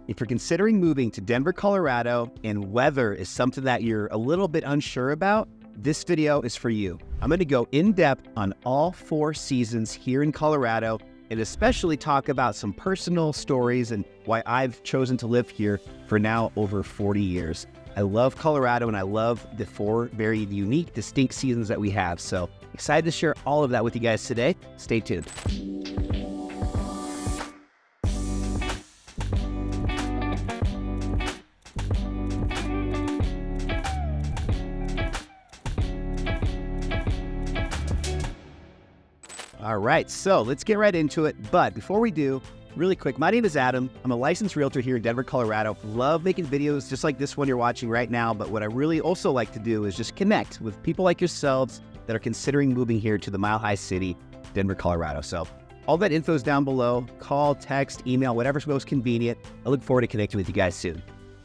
If you're considering moving to Denver, Colorado, and weather is something that you're a little bit unsure about, this video is for you. I'm going to go in depth on all 4 seasons here in Colorado and especially talk about some personal stories and why I've chosen to live here for now over 40 years. I love Colorado and I love the 4 very unique, distinct seasons that we have. So excited to share all of that with you guys today. Stay tuned. All right, so let's get right into it. But before we do, really quick, my name is Adam. I'm a licensed realtor here in Denver, Colorado. Love making videos just like this one you're watching right now. But what I really also like to do is just connect with people like yourselves that are considering moving here to the Mile High City, Denver, Colorado. So all that info is down below. Call, text, email, whatever's most convenient. I look forward to connecting with you guys soon.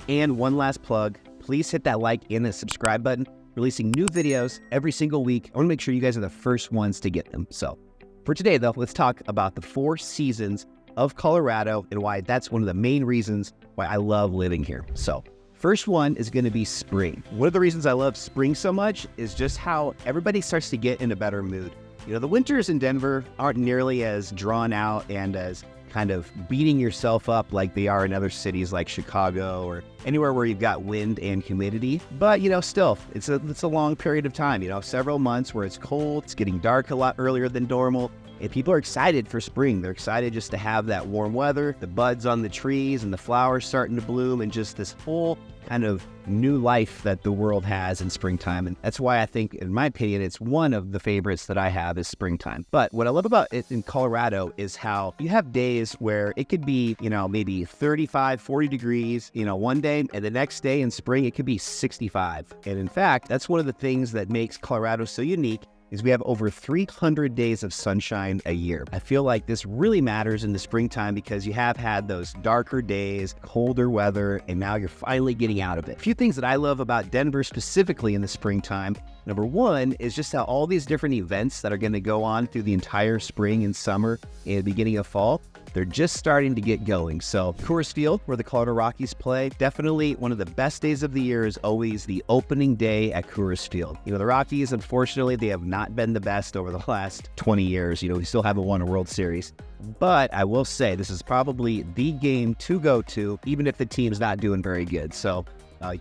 And one last plug, please hit that like and the subscribe button. Releasing new videos every single week. I want to make sure you guys are the first ones to get them. So for today, though, let's talk about the 4 seasons of Colorado and why that's one of the main reasons why I love living here. So first one is going to be spring. One of the reasons I love spring so much is just how everybody starts to get in a better mood. You know, the winters in Denver aren't nearly as drawn out and as kind of beating yourself up like they are in other cities like Chicago or anywhere where you've got wind and humidity. But, you know, still, it's a long period of time, you know, several months where it's cold, it's getting dark a lot earlier than normal. And people are excited for spring. They're excited just to have that warm weather, the buds on the trees and the flowers starting to bloom and just this whole kind of new life that the world has in springtime. And that's why I think, in my opinion, it's one of the favorites that I have is springtime. But what I love about it in Colorado is how you have days where it could be, you know, maybe 35, 40 degrees, you know, one day, and the next day in spring, it could be 65. And in fact, that's one of the things that makes Colorado so unique is we have over 300 days of sunshine a year. I feel like this really matters in the springtime because you have had those darker days, colder weather, and now you're finally getting out of it. A few things that I love about Denver specifically in the springtime. Number one is just how all these different events that are going to go on through the entire spring and summer and beginning of fall, they're just starting to get going. So Coors Field, where the Colorado Rockies play, definitely one of the best days of the year is always the opening day at Coors Field. You know, the Rockies, unfortunately, they have not been the best over the last 20 years. You know, we still haven't won a World Series. But I will say this is probably the game to go to, even if the team's not doing very good. So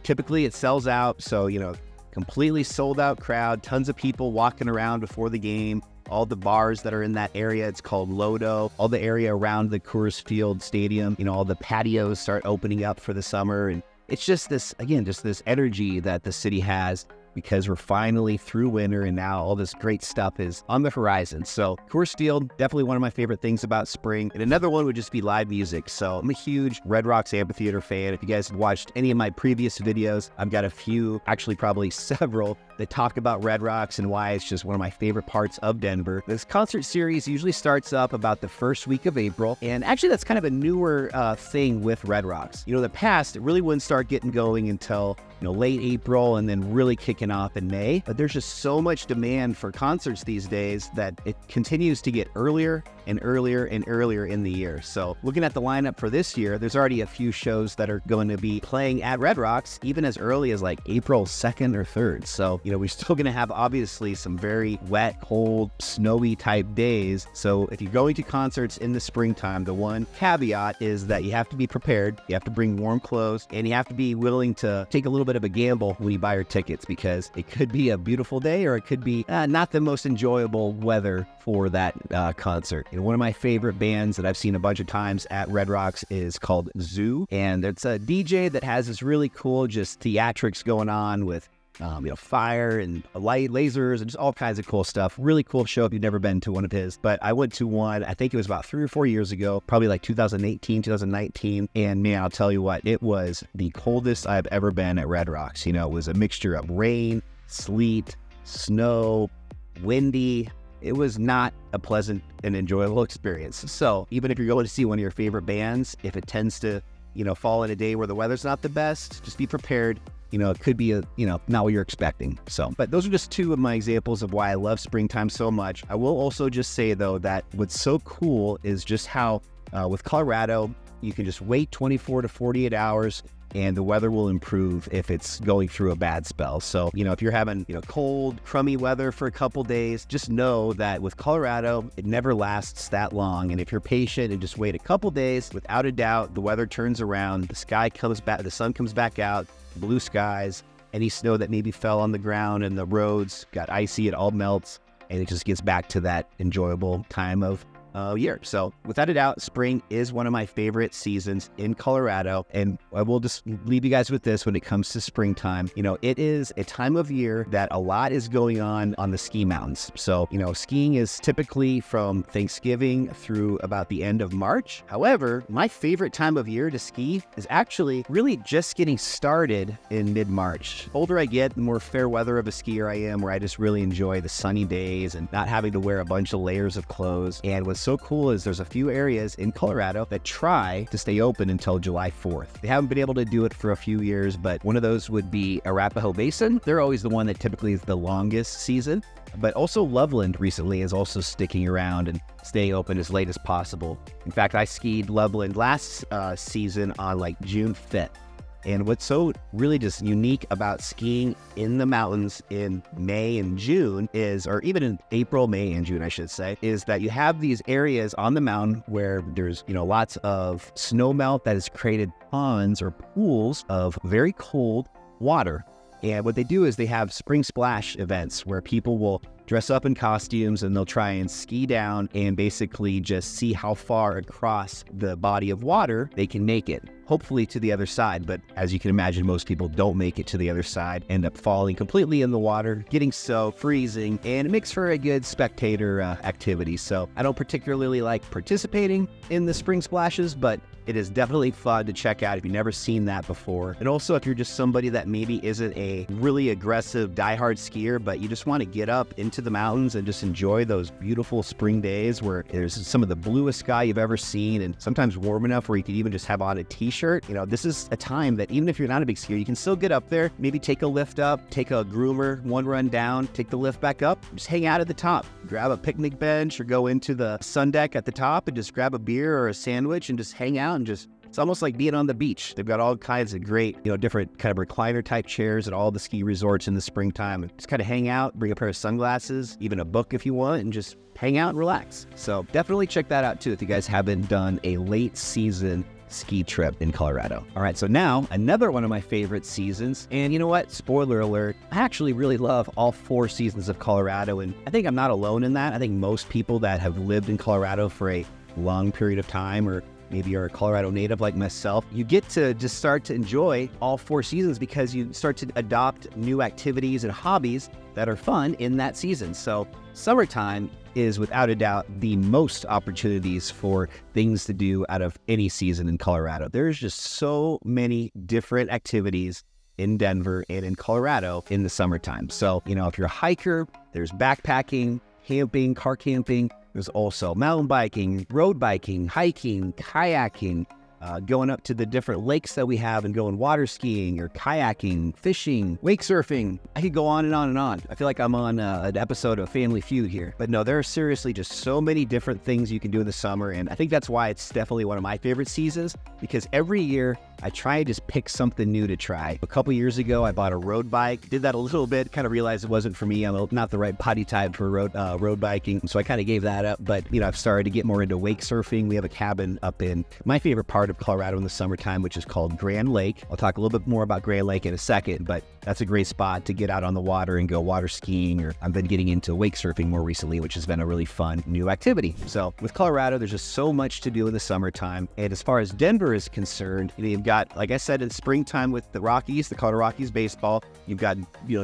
typically it sells out. So, you know, completely sold out crowd, tons of people walking around before the game. All the bars that are in that area, it's called Lodo. All the area around the Coors Field Stadium, you know, all the patios start opening up for the summer. And it's just this, again, just this energy that the city has because we're finally through winter and now all this great stuff is on the horizon. So Coors Field, definitely one of my favorite things about spring. And another one would just be live music. So I'm a huge Red Rocks Amphitheater fan. If you guys have watched any of my previous videos, I've got a few, actually probably several, that talk about Red Rocks and why it's just one of my favorite parts of Denver. This concert series usually starts up about the first week of April. And actually that's kind of a newer thing with Red Rocks. You know, in the past, it really wouldn't start getting going until, you know, late April and then really kicking off in May. But there's just so much demand for concerts these days that it continues to get earlier and earlier and earlier in the year. So looking at the lineup for this year, there's already a few shows that are going to be playing at Red Rocks even as early as like April 2nd or 3rd. So, you know, we're still going to have obviously some very wet, cold, snowy type days. So if you're going to concerts in the springtime, the one caveat is that you have to be prepared. You have to bring warm clothes and you have to be willing to take a little bit of a gamble when you buy your tickets because it could be a beautiful day or it could be not the most enjoyable weather for that concert. You know, one of my favorite bands that I've seen a bunch of times at Red Rocks is called Zoo, and it's a DJ that has this really cool just theatrics going on with you know, fire and light lasers and just all kinds of cool stuff. Really cool show if you've never been to one of his. But I went to one, I think it was about 3 or 4 years ago, probably like 2018, 2019. And man, I'll tell you what, it was the coldest I've ever been at Red Rocks. You know, it was a mixture of rain, sleet, snow, windy. It was not a pleasant and enjoyable experience. So even if you're going to see one of your favorite bands, if it tends to, you know, fall in a day where the weather's not the best, just be prepared. You know, it could be not what you're expecting. So, but those are just 2 of my examples of why I love springtime so much. I will also just say though, that what's so cool is just how with Colorado, you can just wait 24 to 48 hours and the weather will improve if it's going through a bad spell. So, if you're having, cold, crummy weather for a couple days, just know that with Colorado, it never lasts that long. And if you're patient and just wait a couple days, without a doubt, the weather turns around, the sky comes back, the sun comes back out, blue skies, any snow that maybe fell on the ground and the roads got icy, it all melts, and it just gets back to that enjoyable time of year. So without a doubt, spring is one of my favorite seasons in Colorado. And I will just leave you guys with this when it comes to springtime. It is a time of year that a lot is going on the ski mountains. So, skiing is typically from Thanksgiving through about the end of March. However, my favorite time of year to ski is actually really just getting started in mid-March. The older I get, the more fair weather of a skier I am, where I just really enjoy the sunny days and not having to wear a bunch of layers of clothes. And what's so cool is there's a few areas in Colorado that try to stay open until July 4th. They haven't been able to do it for a few years, but one of those would be Arapahoe Basin. They're always the one that typically is the longest season. But also Loveland recently is also sticking around and staying open as late as possible. In fact, I skied Loveland last season on June 5th. And what's so really just unique about skiing in the mountains in May and June is, or even in April, May and June, I should say, is that you have these areas on the mountain where there's, lots of snow melt that has created ponds or pools of very cold water. And what they do is they have spring splash events where people will dress up in costumes and they'll try and ski down and basically just see how far across the body of water they can make it, hopefully to the other side. But as you can imagine, most people don't make it to the other side, end up falling completely in the water, getting soaked, freezing, and it makes for a good spectator activity. So I don't particularly like participating in the spring splashes, but it is definitely fun to check out if you've never seen that before. And also if you're just somebody that maybe isn't a really aggressive diehard skier, but you just want to get up into the mountains and just enjoy those beautiful spring days where there's some of the bluest sky you've ever seen, and sometimes warm enough where you could even just have on a t-shirt. This is a time that even if you're not a big skier, you can still get up there, maybe take a lift up, take a groomer, one run down, take the lift back up, just hang out at the top, grab a picnic bench or go into the sun deck at the top and just grab a beer or a sandwich and just hang out and it's almost like being on the beach. They've got all kinds of great, different kind of recliner type chairs at all the ski resorts in the springtime. And just kind of hang out, bring a pair of sunglasses, even a book if you want, and just hang out and relax. So definitely check that out too if you guys haven't done a late season ski trip in Colorado. All right, so now another one of my favorite seasons, and you know what? Spoiler alert, I actually really love all 4 seasons of Colorado, and I think I'm not alone in that. I think most people that have lived in Colorado for a long period of time, or maybe you're a Colorado native like myself, you get to just start to enjoy all 4 seasons because you start to adopt new activities and hobbies that are fun in that season. So summertime is without a doubt the most opportunities for things to do out of any season in Colorado. There's just so many different activities in Denver and in Colorado in the summertime. So, if you're a hiker, there's backpacking, camping, car camping. There's also mountain biking, road biking, hiking, kayaking, going up to the different lakes that we have and going water skiing or kayaking, fishing, wake surfing. I could go on and on and on. I feel like I'm on an episode of Family Feud here. But no, there are seriously just so many different things you can do in the summer. And I think that's why it's definitely one of my favorite seasons, because every year I try to just pick something new to try. A couple years ago, I bought a road bike, did that a little bit, kind of realized it wasn't for me. I'm not the right body type for road biking. So I kind of gave that up. But, I've started to get more into wake surfing. We have a cabin up in my favorite part of Colorado in the summertime, which is called Grand Lake. I'll talk a little bit more about Grand Lake in a second, but that's a great spot to get out on the water and go water skiing, or I've been getting into wake surfing more recently, which has been a really fun new activity. So with Colorado, there's just so much to do in the summertime. And as far as Denver is concerned, you've got, like I said, in springtime with the Rockies, the Colorado Rockies baseball, you've got,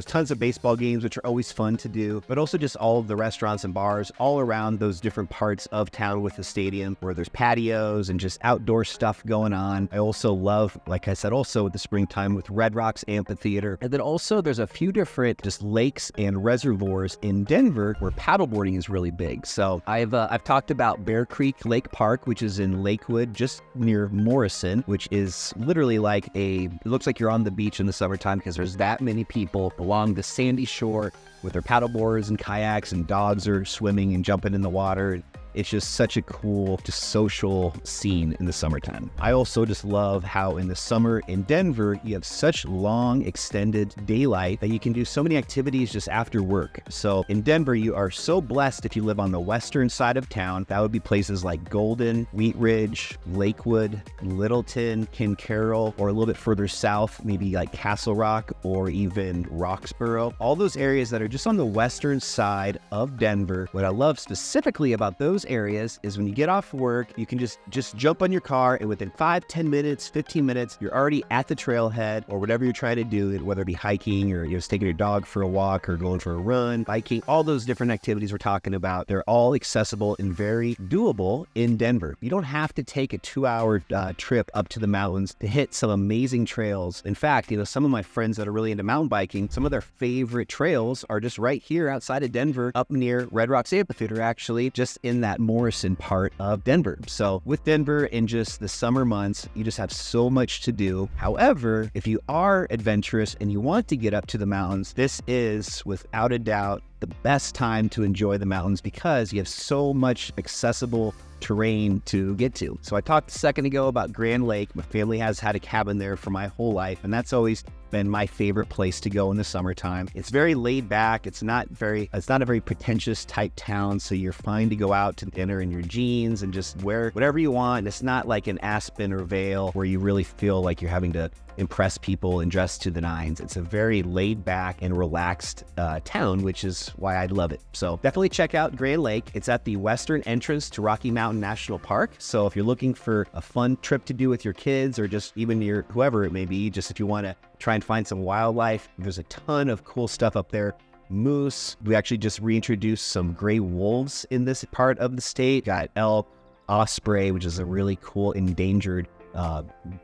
tons of baseball games, which are always fun to do, but also just all of the restaurants and bars all around those different parts of town with the stadium where there's patios and just outdoor stuff going on. I also love, like I said, also with the springtime with Red Rocks Amphitheater. And then also there's a few different just lakes and reservoirs in Denver where paddleboarding is really big. So I've talked about Bear Creek Lake Park, which is in Lakewood, just near Morrison, which is literally it looks like you're on the beach in the summertime because there's that many people along the sandy shore with their paddleboards and kayaks, and dogs are swimming and jumping in the water. it's just such a cool, just social scene in the summertime. I also just love how in the summer in Denver, you have such long extended daylight that you can do so many activities just after work. So in Denver, you are so blessed if you live on the western side of town. That would be places like Golden, Wheat Ridge, Lakewood, Littleton, Ken Carroll, or a little bit further south, maybe like Castle Rock or even Roxborough. All those areas that are just on the western side of Denver. What I love specifically about those areas is when you get off work, you can just jump on your car, and within 5, 10 minutes, 15 minutes, you're already at the trailhead or whatever you're trying to do, whether it be hiking or you're just taking your dog for a walk or going for a run, biking, all those different activities we're talking about. They're all accessible and very doable in Denver. You don't have to take a 2-hour trip up to the mountains to hit some amazing trails. In fact, some of my friends that are really into mountain biking, some of their favorite trails are just right here outside of Denver, up near Red Rocks Amphitheater, actually, just in that Morrison part of Denver. So with Denver in just the summer months, you just have so much to do. However, if you are adventurous and you want to get up to the mountains, this is without a doubt the best time to enjoy the mountains because you have so much accessible terrain to get to. So I talked a second ago about Grand Lake. My family has had a cabin there for my whole life, and that's always been my favorite place to go in the summertime. It's very laid back. It's not a very pretentious type town, so you're fine to go out to dinner in your jeans and just wear whatever you want. It's not like an Aspen or Vail where you really feel like you're having to impress people and dress to the nines. It's a very laid back and relaxed town, which is why I love it. So definitely check out Grand Lake. It's at the western entrance to Rocky Mountain National Park. So if you're looking for a fun trip to do with your kids or just even your whoever it may be, just if you want to try and find some wildlife, there's a ton of cool stuff up there. Moose. We actually just reintroduced some gray wolves in this part of the state. Got elk, osprey, which is a really cool endangered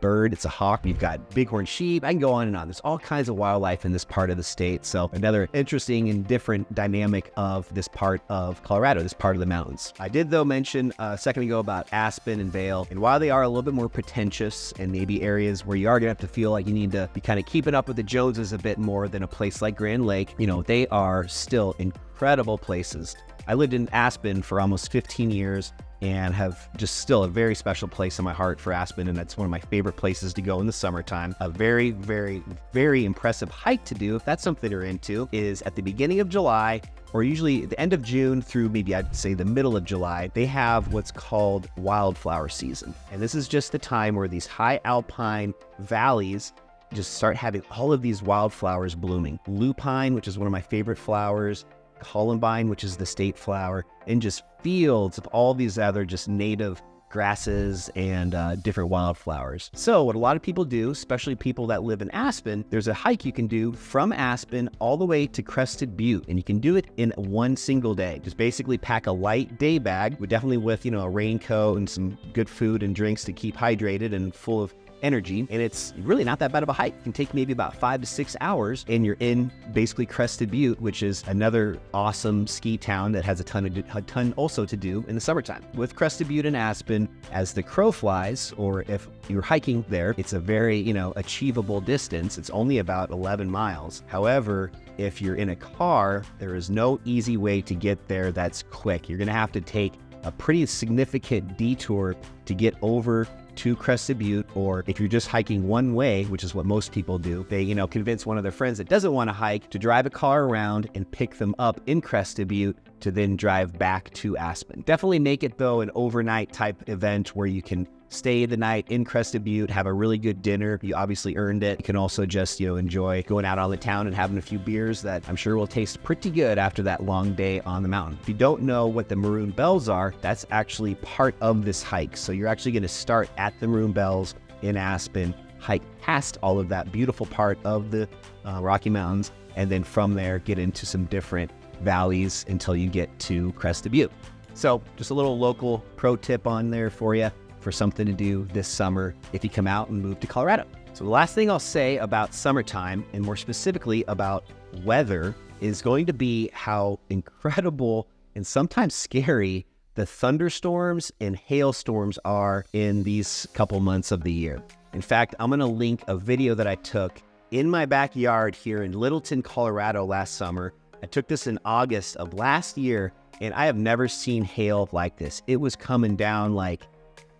bird. It's a hawk. You've got bighorn sheep. I can go on and on. There's all kinds of wildlife in this part of the state. So another interesting and different dynamic of this part of Colorado, this part of the mountains. I did though mention a second ago about Aspen and Vail. And while they are a little bit more pretentious and maybe areas where you are gonna have to feel like you need to be kind of keeping up with the Joneses a bit more than a place like Grand Lake, they are still incredible places. I lived in Aspen for almost 15 years and have just still a very special place in my heart for Aspen, and that's one of my favorite places to go in the summertime. A very, very, very impressive hike to do, if that's something you're into, is at the beginning of July, or usually the end of June through maybe I'd say the middle of July, they have what's called wildflower season. And this is just the time where these high alpine valleys just start having all of these wildflowers blooming. Lupine, which is one of my favorite flowers, columbine, which is the state flower, and just fields of all these other just native grasses and different wildflowers. So what a lot of people do, especially people that live in Aspen, there's a hike you can do from Aspen all the way to Crested Butte, and you can do it in one single day. Just basically pack a light day bag, definitely with a raincoat and some good food and drinks to keep hydrated and full of energy, and it's really not that bad of a hike. It can take maybe about 5 to 6 hours, and you're in basically Crested Butte, which is another awesome ski town that has a ton also to do in the summertime. With Crested Butte and Aspen, as the crow flies, or if you're hiking there, it's a very achievable distance. It's only about 11 miles. However, if you're in a car, there is no easy way to get there that's quick. You're gonna have to take a pretty significant detour to get over to Crested Butte, or if you're just hiking one way, which is what most people do, they, convince one of their friends that doesn't want to hike to drive a car around and pick them up in Crested Butte to then drive back to Aspen. Definitely make it though an overnight type event where you can stay the night in Crested Butte, have a really good dinner. You obviously earned it. You can also just, enjoy going out on the town and having a few beers that I'm sure will taste pretty good after that long day on the mountain. If you don't know what the Maroon Bells are, that's actually part of this hike. So you're actually going to start at the Maroon Bells in Aspen, hike past all of that beautiful part of the Rocky Mountains, and then from there get into some different valleys until you get to Crested Butte. So just a little local pro tip on there for you, for something to do this summer if you come out and move to Colorado. So the last thing I'll say about summertime, and more specifically about weather, is going to be how incredible and sometimes scary the thunderstorms and hailstorms are in these couple months of the year. In fact, I'm gonna link a video that I took in my backyard here in Littleton, Colorado last summer. I took this in August of last year, and I have never seen hail like this. It was coming down like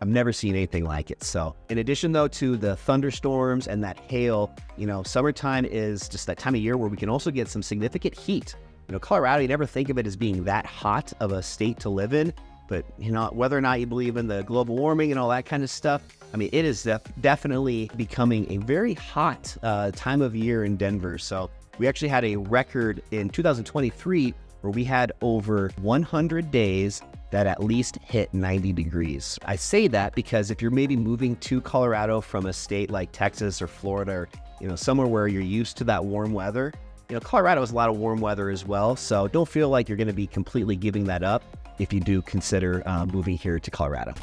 I've never seen anything like it. So in addition though to the thunderstorms and that hail, summertime is just that time of year where we can also get some significant heat. Colorado, you never think of it as being that hot of a state to live in, but whether or not you believe in the global warming and all that kind of stuff, I mean, it is definitely becoming a very hot time of year in Denver. So we actually had a record in 2023 where we had over 100 days that at least hit 90 degrees. I say that because if you're maybe moving to Colorado from a state like Texas or Florida or, somewhere where you're used to that warm weather, Colorado has a lot of warm weather as well. So don't feel like you're going to be completely giving that up if you do consider moving here to Colorado.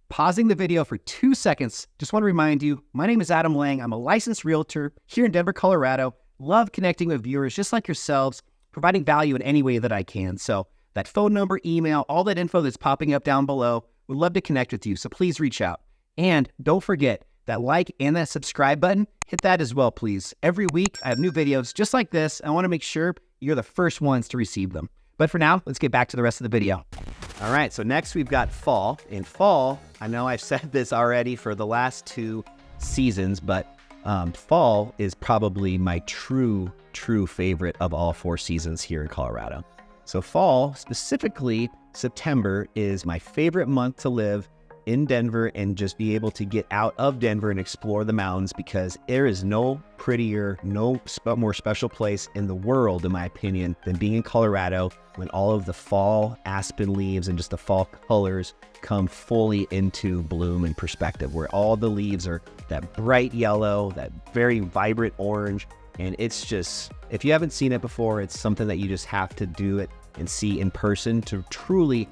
Pausing the video for 2 seconds, just want to remind you, my name is Adam Lang. I'm a licensed realtor here in Denver, Colorado. Love connecting with viewers just like yourselves, providing value in any way that I can. So that phone number, email, all that info that's popping up down below, would love to connect with you. So please reach out. And don't forget that like and that subscribe button, hit that as well, please. Every week I have new videos just like this. I want to make sure you're the first ones to receive them. But for now, let's get back to the rest of the video. All right, so next we've got fall. In fall, I know I've said this already for the last 2 seasons, but fall is probably my true favorite of all 4 seasons here in Colorado. So fall, specifically September, is my favorite month to live in Denver and just be able to get out of Denver and explore the mountains, because there is no prettier, no more special place in the world, in my opinion, than being in Colorado when all of the fall aspen leaves and just the fall colors come fully into bloom and perspective, where all the leaves are that bright yellow, that very vibrant orange. And it's just, if you haven't seen it before, it's something that you just have to do it and see in person to truly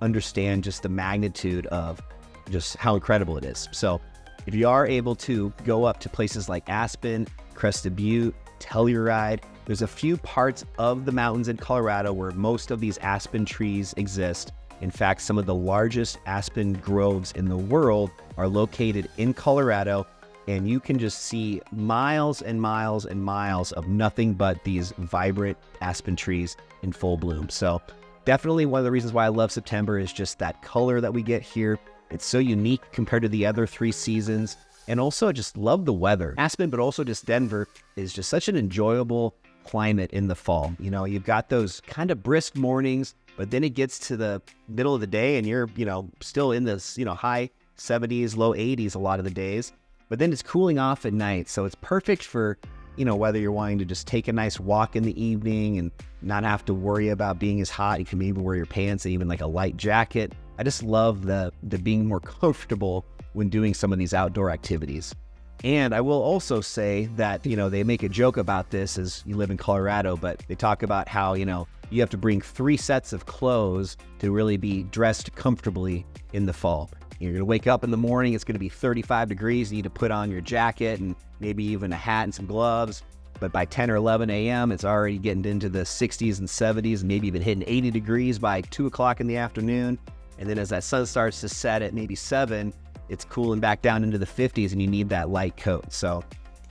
understand just the magnitude of just how incredible it is. So if you are able to go up to places like Aspen, Crested Butte, Telluride, there's a few parts of the mountains in Colorado where most of these aspen trees exist. In fact, some of the largest aspen groves in the world are located in Colorado, and you can just see miles and miles and miles of nothing but these vibrant aspen trees in full bloom. So definitely one of the reasons why I love September is just that color that we get here. It's so unique compared to the other 3 seasons. And also I just love the weather. Aspen, but also just Denver, is just such an enjoyable climate in the fall. You've got those kind of brisk mornings, but then it gets to the middle of the day and you're, still in this, high 70s, low 80s a lot of the days. But then it's cooling off at night. So it's perfect for, whether you're wanting to just take a nice walk in the evening and not have to worry about being as hot. You can maybe wear your pants and even like a light jacket. I just love the being more comfortable when doing some of these outdoor activities. And I will also say that, they make a joke about this as you live in Colorado, but they talk about how, you have to bring 3 sets of clothes to really be dressed comfortably in the fall. You're going to wake up in the morning, it's going to be 35 degrees. You need to put on your jacket and maybe even a hat and some gloves. But by 10 or 11 a.m., it's already getting into the 60s and 70s, and maybe even hitting 80 degrees by 2 o'clock in the afternoon. And then as that sun starts to set at maybe 7, it's cooling back down into the 50s and you need that light coat. So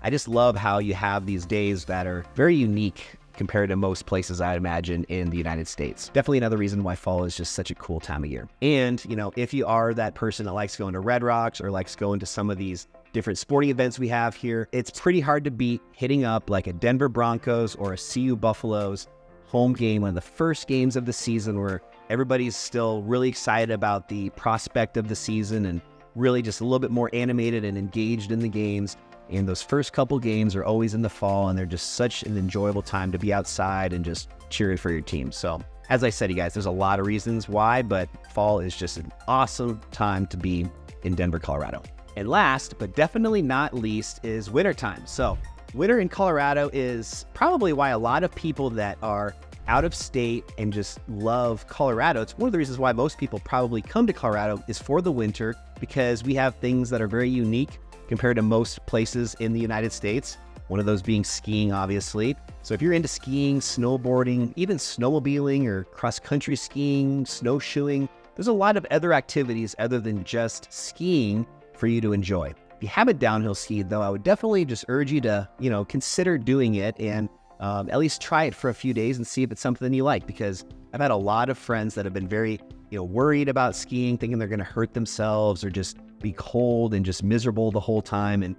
I just love how you have these days that are very unique compared to most places I'd imagine in the United States. Definitely another reason why fall is just such a cool time of year. And, if you are that person that likes going to Red Rocks or likes going to some of these different sporting events we have here, it's pretty hard to beat hitting up like a Denver Broncos or a CU Buffaloes home game, one of the first games of the season where everybody's still really excited about the prospect of the season and really just a little bit more animated and engaged in the games. And those first couple games are always in the fall, and they're just such an enjoyable time to be outside and just cheering for your team. So as I said, you guys, there's a lot of reasons why, but fall is just an awesome time to be in Denver, Colorado. And last, but definitely not least, is wintertime. So winter in Colorado is probably why a lot of people that are out of state and just love Colorado, it's one of the reasons why most people probably come to Colorado is for the winter, because we have things that are very unique compared to most places in the United States. One of those being skiing, obviously. So if you're into skiing, snowboarding, even snowmobiling or cross-country skiing, snowshoeing, there's a lot of other activities other than just skiing for you to enjoy. If you haven't downhill skied though, I would definitely just urge you to, consider doing it and at least try it for a few days and see if it's something you like, because I've had a lot of friends that have been very, worried about skiing, thinking they're going to hurt themselves or just be cold and just miserable the whole time. And,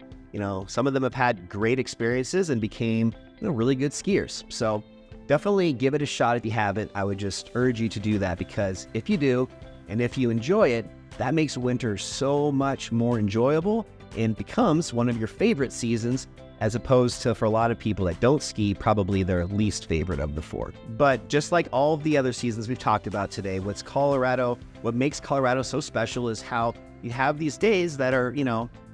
some of them have had great experiences and became, really good skiers. So definitely give it a shot if you haven't. I would just urge you to do that, because if you do, and if you enjoy it, that makes winter so much more enjoyable and becomes one of your favorite seasons, as opposed to, for a lot of people that don't ski, probably their least favorite of the four. But just like all of the other seasons we've talked about today, what makes Colorado so special is how you have these days that are,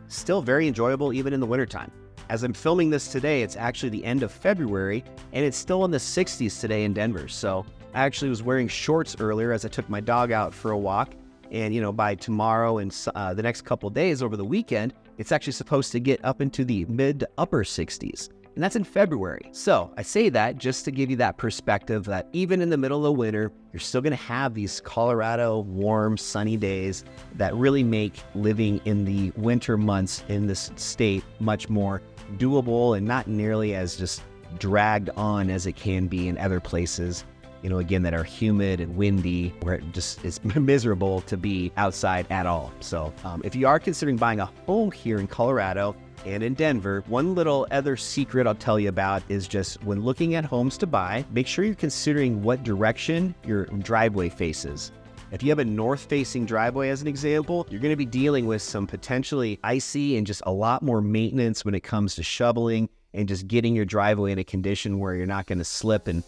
still very enjoyable even in the wintertime. As I'm filming this today, it's actually the end of February, and it's still in the 60s today in Denver. So I actually was wearing shorts earlier as I took my dog out for a walk. And, by tomorrow and the next couple of days over the weekend, it's actually supposed to get up into the mid to upper 60s. And that's in February. So I say that just to give you that perspective that even in the middle of winter, you're still going to have these Colorado warm, sunny days that really make living in the winter months in this state much more doable and not nearly as just dragged on as it can be in other places, again, that are humid and windy, where it just is miserable to be outside at all. So if you are considering buying a home here in Colorado and in Denver, one little other secret I'll tell you about is just when looking at homes to buy, make sure you're considering what direction your driveway faces. If you have a north-facing driveway, as an example, you're going to be dealing with some potentially icy and just a lot more maintenance when it comes to shoveling and just getting your driveway in a condition where you're not going to slip and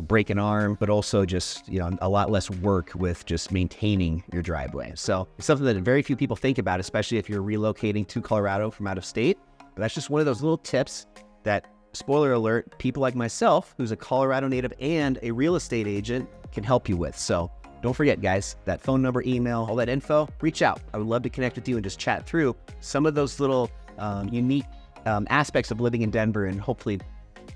break an arm, but also just, a lot less work with just maintaining your driveway. So it's something that very few people think about, especially if you're relocating to Colorado from out of state. But that's just one of those little tips that, spoiler alert, people like myself, who's a Colorado native and a real estate agent, can help you with. So don't forget, guys, that phone number, email, all that info, reach out. I would love to connect with you and just chat through some of those little unique aspects of living in Denver, and hopefully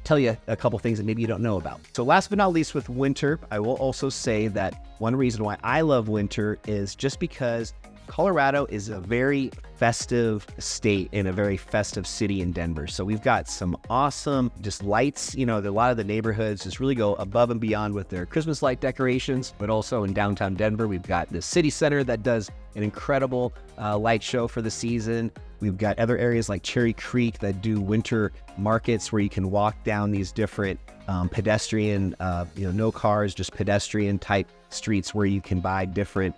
tell you a couple things that maybe you don't know about. So last but not least, with winter, I will also say that one reason why I love winter is just because Colorado is a very festive state and a very festive city in Denver. So we've got some awesome just lights. A lot of the neighborhoods just really go above and beyond with their Christmas light decorations. But also in downtown Denver, we've got the city center that does an incredible light show for the season. We've got other areas like Cherry Creek that do winter markets where you can walk down these different pedestrian, no cars, just pedestrian type streets where you can buy different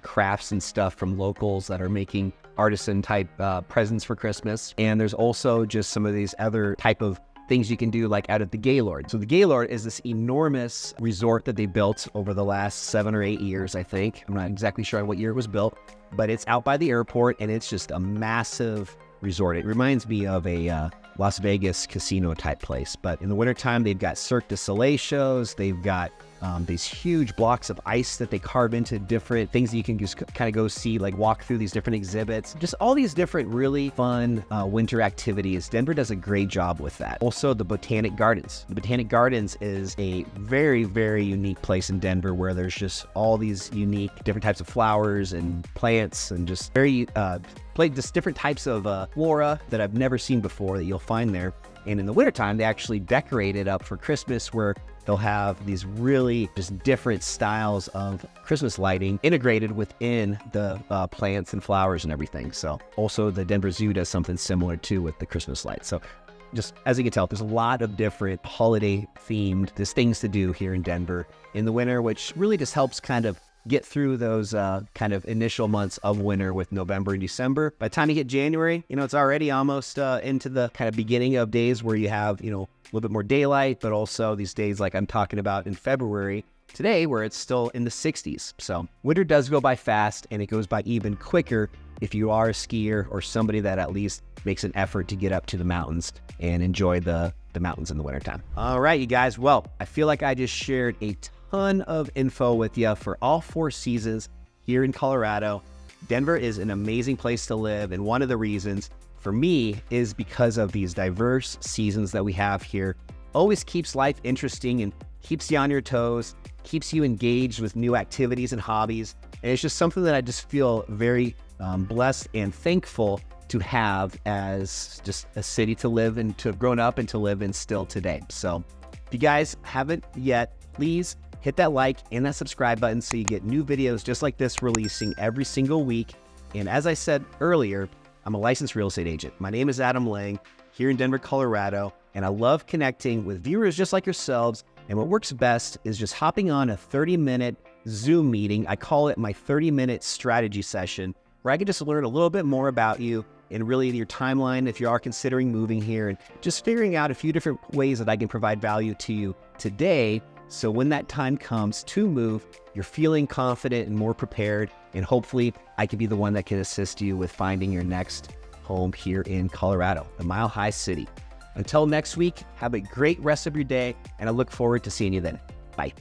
crafts and stuff from locals that are making artisan type presents for Christmas. And there's also just some of these other type of things you can do, like out at the Gaylord. So the Gaylord is this enormous resort that they built over the last 7 or 8 years, I think. I'm not exactly sure on what year it was built, but it's out by the airport, and it's just a massive resort. It reminds me of a Las Vegas casino type place. But in the wintertime, they've got Cirque du Soleil shows. They've got these huge blocks of ice that they carve into different things that you can just kind of go see, like walk through these different exhibits. Just all these different really fun winter activities. Denver does a great job with that. Also, the Botanic Gardens. The Botanic Gardens is a very, very unique place in Denver where there's just all these unique different types of flowers and plants and just very just different types of flora that I've never seen before that you'll find there. And in the wintertime, they actually decorate it up for Christmas, where they'll have these really just different styles of Christmas lighting integrated within the plants and flowers and everything. So also the Denver Zoo does something similar too with the Christmas lights. So just as you can tell, there's a lot of different holiday themed, there's things to do here in Denver in the winter, which really just helps kind of get through those kind of initial months of winter with November and December. By the time you hit January, it's already almost into the kind of beginning of days where you have, a little bit more daylight, but also these days like I'm talking about in February today, where it's still in the 60s. So winter does go by fast, and it goes by even quicker if you are a skier or somebody that at least makes an effort to get up to the mountains and enjoy the mountains in the wintertime. All right, you guys. Well, I feel like I just shared a ton of info with you for all 4 seasons here in Colorado. Denver is an amazing place to live, and one of the reasons for me is because of these diverse seasons that we have here. Always keeps life interesting and keeps you on your toes, keeps you engaged with new activities and hobbies, and it's just something that I just feel very blessed and thankful to have as just a city to live and to have grown up and to live in still today. So if you guys haven't yet, please hit that like and that subscribe button so you get new videos just like this releasing every single week. And as I said earlier, I'm a licensed real estate agent. My name is Adam Lang here in Denver, Colorado, and I love connecting with viewers just like yourselves. And what works best is just hopping on a 30-minute Zoom meeting. I call it my 30-minute strategy session, where I can just learn a little bit more about you and really your timeline if you are considering moving here, and just figuring out a few different ways that I can provide value to you today. So when that time comes to move, you're feeling confident and more prepared, and hopefully I can be the one that can assist you with finding your next home here in Colorado, the Mile High City. Until next week, have a great rest of your day, and I look forward to seeing you then. Bye.